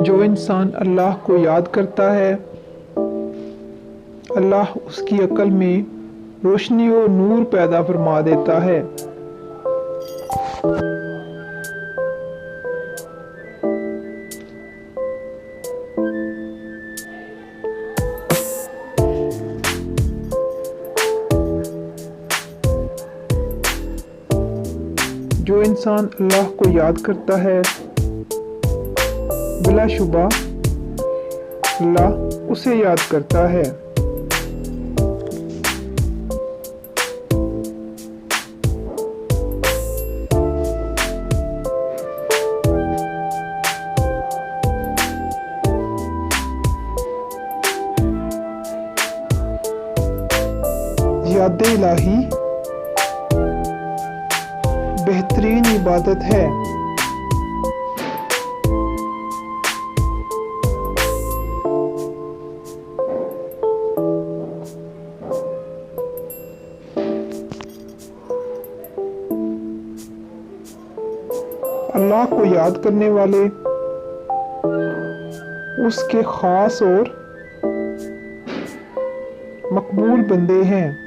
जो इंसान अल्लाह को याद करता है, अल्लाह उसकी अक्ल में रोशनी और नूर पैदा फरमा देता है। जो इंसान अल्लाह को याद करता है, बिलाशुबा अल्लाह उसे याद करता है। याद इलाही बेहतरीन इबादत है। अल्लाह को याद करने वाले उसके खास और मकबूल बंदे हैं।